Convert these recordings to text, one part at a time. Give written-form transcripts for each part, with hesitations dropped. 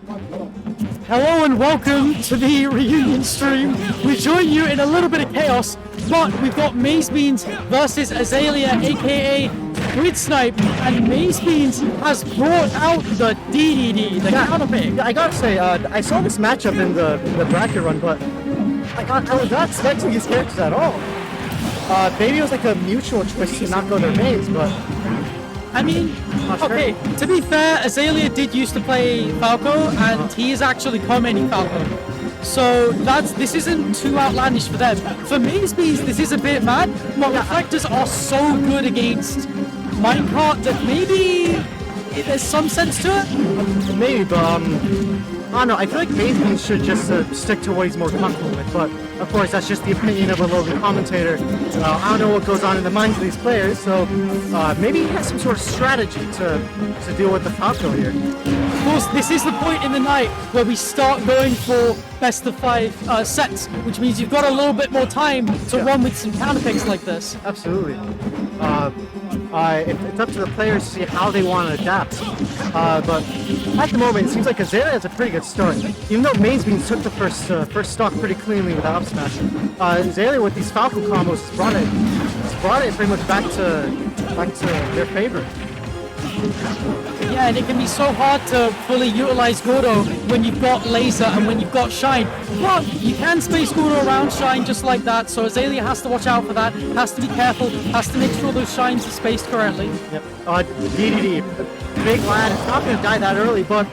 Hello and welcome to the reunion stream. We join you in a little bit of chaos, but we've got MazeBeans versus Azalea, aka Grid Snipe, and MazeBeans has brought out the DDD, the counterpick. Yeah, I gotta say, I saw this matchup in the bracket run, but I was not expecting these characters at all. Maybe it was like a mutual choice to not go their mains, but I mean, okay, to be fair, Azalea did used to play Falco, and he is actually commenting Falco. So this isn't too outlandish for them. For MazeBeans, this is a bit mad, but Reflectors are so good against Minecart that maybe there's some sense to it. maybe, but I don't know. I feel like MazeBeans should just stick to what he's more comfortable with, but of course that's just the opinion of a local commentator. I don't know what goes on in the minds of these players, so maybe he has some sort of strategy to deal with the Falco here. Of course, this is the point in the night where we start going for best of 5 sets, which means you've got a little bit more time to run with some counterpicks like this. Absolutely. It's up to the players to see how they want to adapt. But at the moment, it seems like Azalea has a pretty good start. Even though MazeBeans took the first stock pretty cleanly with the up smash, Azalea with these Falco combos has brought it pretty much back to their favor. Yeah, and it can be so hard to fully utilize Gordo when you've got Laser and when you've got Shine. But you can space Gordo around Shine just like that, so Azalea has to watch out for that, has to be careful, has to make sure those Shines are spaced correctly. Yep. DDD, big lad, it's not going to die that early, but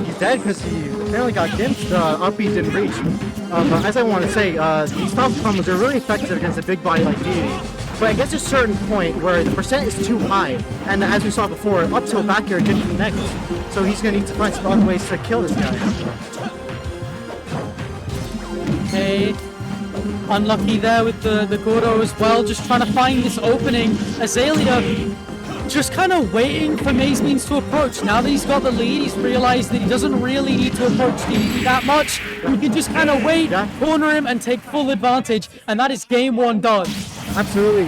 he's dead because he apparently got gimped. Up B didn't reach. But as I want to say, these Falco combos are really effective against a big body like DDD. But it gets to a certain point where the percent is too high, and as we saw before, up tilt back air didn't connect. So he's going to need to find some other ways to kill this guy. Okay. Unlucky there with the Gordo as well, just trying to find this opening. Azalea just kind of waiting for MazeBeans to approach. Now that he's got the lead, he's realized that he doesn't really need to approach DDD that much. He can just kind of wait, corner him, and take full advantage, and that is game 1 done. Absolutely,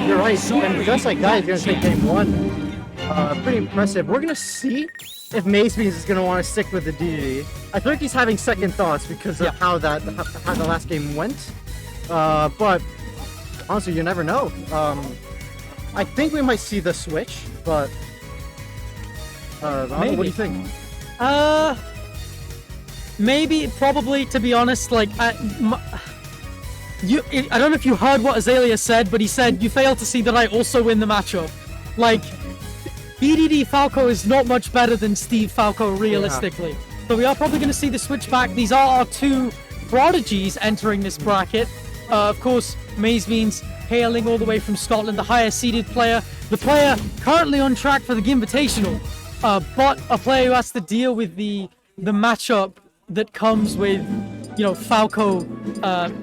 you're right. And just like that, he's going to take game 1. Pretty impressive. We're going to see if MazeBeans is going to want to stick with the DDD. I think he's having second thoughts because of how the last game went. But honestly, you never know. I think we might see the switch, but what do you think? Maybe, probably, to be honest, like, I don't know if you heard what Azalea said, but he said, you fail to see that I also win the matchup. Like, DDD Falco is not much better than Steve Falco, realistically. Yeah. So we are probably going to see the switch back. These are our 2 prodigies entering this bracket. Of course, MazeBeans hailing all the way from Scotland, the higher seeded player. The player currently on track for the Invitational, but a player who has to deal with the matchup that comes with, you know, Falco,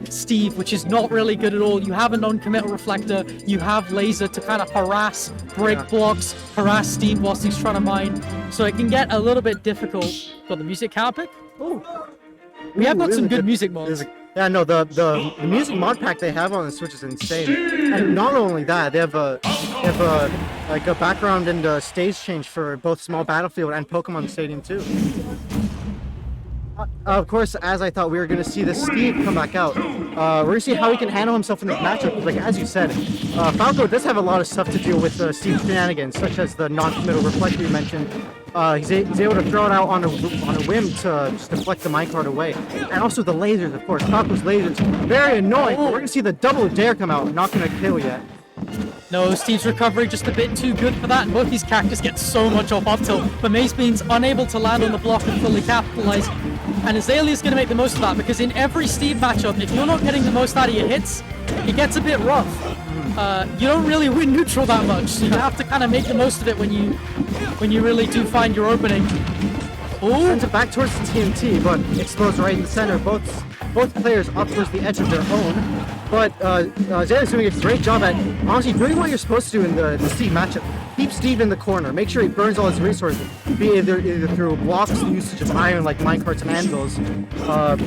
Steve, which is not really good at all. You have a non-committal reflector, you have Laser to kind of harass, break blocks, harass Steve whilst he's trying to mine, so it can get a little bit difficult. Got the music counter pick? Oh, we have got really some good music mods. Yeah, no, the music mod pack they have on the Switch is insane. And not only that, they have a background and a stage change for both Small Battlefield and Pokemon Stadium 2. Of course, as I thought, we were going to see the Steve come back out. We're going to see how he can handle himself in this matchup. Like, as you said, Falco does have a lot of stuff to deal with Steve's shenanigans, such as the non-committal reflector you mentioned. He's able to throw it out on a whim to just deflect the minecart away. And also the lasers, of course. Falco's lasers, very annoying. We're going to see the double dare come out. Not going to kill yet. No, Steve's recovery just a bit too good for that, and both these characters get so much off up tilt, but MazeBeans unable to land on the block and fully capitalize. And Azalea's going to make the most of that, because in every Steve matchup, if you're not getting the most out of your hits, it gets a bit rough. You don't really win neutral that much, so you have to kind of make the most of it when you really do find your opening. Oh, sends it back towards the TNT, but explodes right in the center. Both players up towards the edge of their own. But Azalea's doing a great job at honestly doing what you're supposed to do in the Steve matchup. Keep Steve in the corner. Make sure he burns all his resources, be either through blocks, the usage of iron like minecarts and anvils,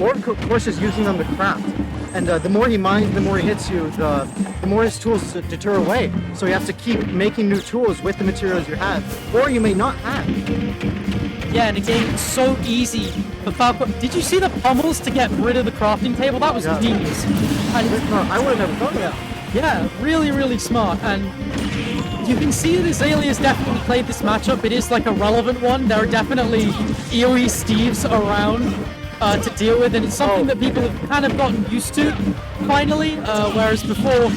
or of course just using them to craft. And the more he mines, the more he hits you, the more his tools deter away. So you have to keep making new tools with the materials you have, or you may not have. Yeah, and again, it's so easy for Falco. Did you see the pummels to get rid of the crafting table? That was genius. And I would have never thought of that. yeah, really, really smart. And you can see that Azalea's definitely played this matchup. It is like a relevant one. There are definitely EOE Steves around to deal with, and it's something that people have kind of gotten used to finally, whereas before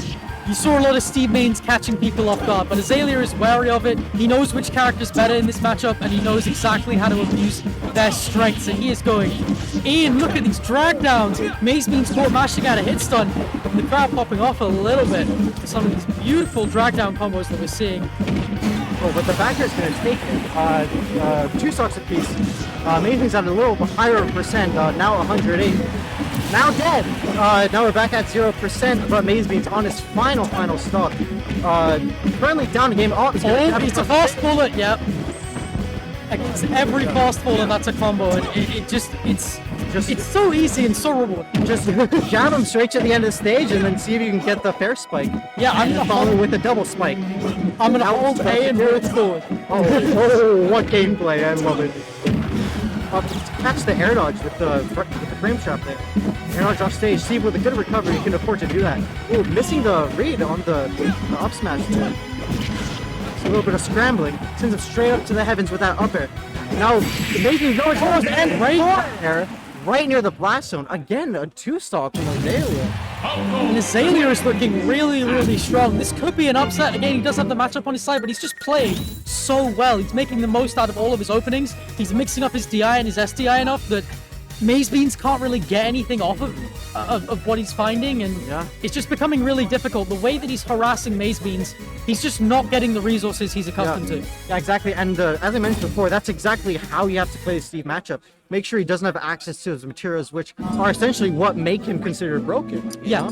you saw a lot of Steve mains catching people off guard, but Azalea is wary of it. He knows which character's better in this matchup, and he knows exactly how to abuse their strengths, and he is going in. Look at these drag downs. MazeBeans caught mashing out a hit stun. The crowd popping off a little bit for some of these beautiful drag down combos that we're seeing. Oh, but the back air is going to take it. 2 stocks apiece. MazeBeans at a little higher percent, now 108. Now dead. Now we're back at 0%, but MazeBeans on his final stock. Currently down the game. Oh, it's a fast bullet, yep. Against every fast baller, that's a combo, and it's so easy and so rewarding. Just jab him straight to the end of the stage and then see if you can get the fair spike. Yeah, I'm gonna follow with the double spike. I'm gonna hold A and move forward. Oh, what gameplay! I love it. Catch the air dodge with the frame trap there. Air dodge off stage. See, with a good recovery, you can afford to do that. Ooh, missing the read on the up smash there. It's a little bit of scrambling. Sends him straight up to the heavens with that up air. Now, making going towards and right near the blast zone. Again, a 2-stock from Azalea. And Azalea is looking really, really strong. This could be an upset. Again, he does have the matchup on his side, but he's just playing so well. He's making the most out of all of his openings. He's mixing up his DI and his SDI enough that MazeBeans can't really get anything off of what he's finding, and it's just becoming really difficult. The way that he's harassing MazeBeans, he's just not getting the resources he's accustomed to. Yeah, exactly. And as I mentioned before, that's exactly how you have to play the Steve matchup. Make sure he doesn't have access to his materials, which are essentially what make him considered broken. Yeah.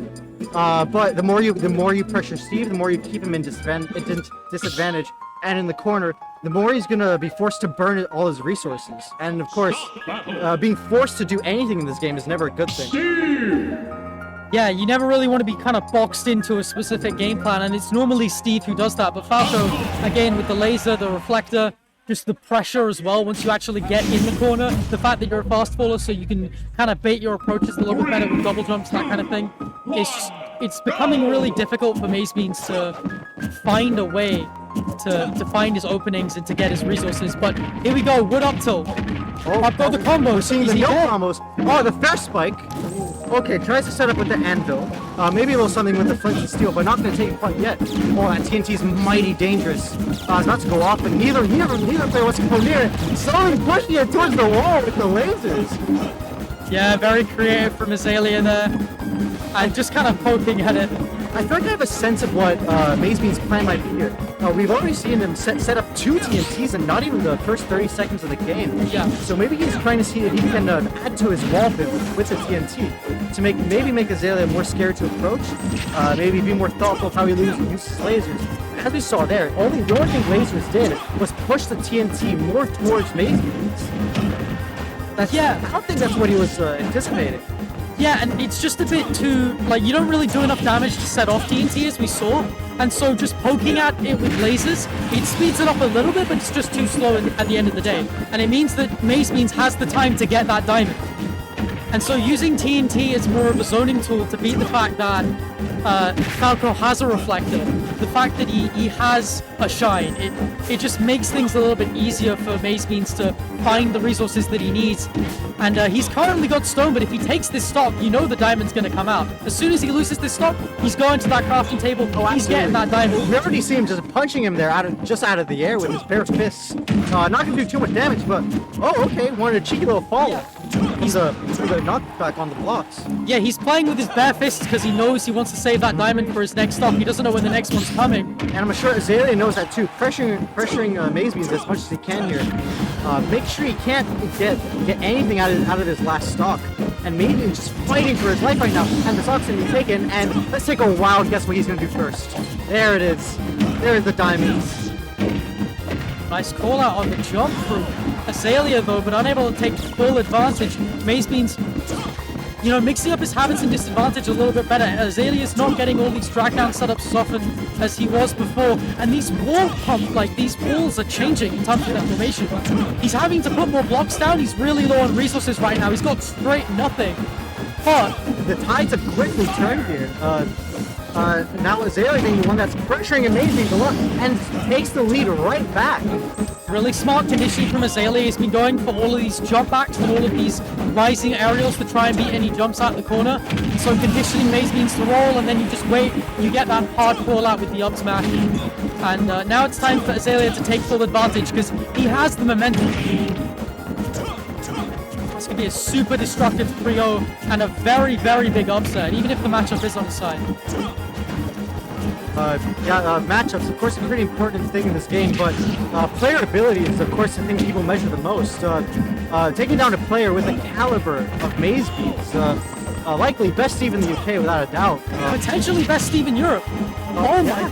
But the more you pressure Steve, the more you keep him in disadvantage, and in the corner, the more he's gonna be forced to burn all his resources. And of course, being forced to do anything in this game is never a good thing. Yeah, you never really want to be kind of boxed into a specific game plan, and it's normally Steve who does that. But Falco, again, with the laser, the reflector, just the pressure as well once you actually get in the corner, the fact that you're a fast faller so you can kind of bait your approaches a little bit better with double jumps, that kind of thing. It's becoming really difficult for MazeBeans to find a way to find his openings and to get his resources. But here we go, wood up tilt. I've got the combos. Seeing the no combos. Oh, the fair spike. Okay, tries to set up with the anvil. Maybe a little something with the flint and steel, but not going to take quite yet. Oh, that TNT is mighty dangerous. It's about to go off, but neither player wants to go near it. Slowly pushing it towards the wall with the lasers. Yeah, very creative from Azalea there. And just kind of poking at it. I feel like I have a sense of what MazeBeans' plan might be here. We've already seen him set up 2 TNTs in not even the first 30 seconds of the game. Yeah. So maybe he's trying to see if he can add to his wall pivot with the TNT to make Azalea more scared to approach. Maybe be more thoughtful of how he uses lasers. As we saw there, the only thing lasers did was push the TNT more towards MazeBeans. I don't think that's what he was anticipating. Yeah, and it's just a bit too, like, you don't really do enough damage to set off TNT as we saw, and so just poking at it with lasers, it speeds it up a little bit, but it's just too slow at the end of the day. And it means that MazeBeans has the time to get that diamond. And so using TNT as more of a zoning tool to beat the fact that Falco has a reflector, the fact that he has a shine, it just makes things a little bit easier for MazeBeans to find the resources that he needs. And he's currently got stone, but if he takes this stock, you know the diamond's going to come out. As soon as he loses this stock, he's going to that crafting table, he's getting that diamond. We already see him just punching him there just out of the air with his bare fists. Not going to do too much damage, but okay, wanted a cheeky little follow. Yeah. He's a knockback on the blocks. Yeah, he's playing with his bare fists because he knows he wants to save that diamond for his next stock. He doesn't know when the next one's coming. And I'm sure Azalea knows that too. Pressuring MazeBeans as much as he can here. Make sure he can't get anything out of this last stock. And MazeBeans just fighting for his life right now. And the stock's going to be taken. And let's take a wild guess what he's going to do first. There it is. There's the diamonds. Nice call out on the jump from Azalea though, but unable to take full advantage. MazeBeans you know, mixing up his habits and disadvantage a little bit better. Azalea's not getting all these drag down setups as often as he was before, and these wall pump, like these walls are changing in terms of their formation. He's having to put more blocks down. He's really low on resources right now. He's got straight nothing. But the tides have quickly turned here. Now Azalea being the one that's pressuring MazeBeans a lot and takes the lead right back. really smart conditioning from Azalea. He's been going for all of these jump backs and all of these rising aerials to try and beat any jumps out the corner. So conditioning MazeBeans to roll, and then you just wait. You get that hard call out with the up smash. And now it's time for Azalea to take full advantage because he has the momentum. It's going to be a super destructive 3-0 and a very, very big upset, even if the matchup is on his side. Matchups, of course, a pretty important thing in this game, but player ability is, of course, the thing people measure the most. Taking down a player with the caliber of MazeBeans, likely best Steve in the UK without a doubt. Potentially best Steve in Europe. Oh my!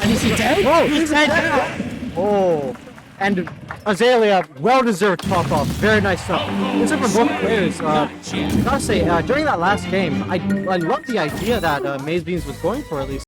And is he dead? Oh, he's dead. Oh, and Azalea, well-deserved pop-off. Very nice stuff. This is from both players. Gotta say, during that last game, I loved the idea that MazeBeans was going for, at least.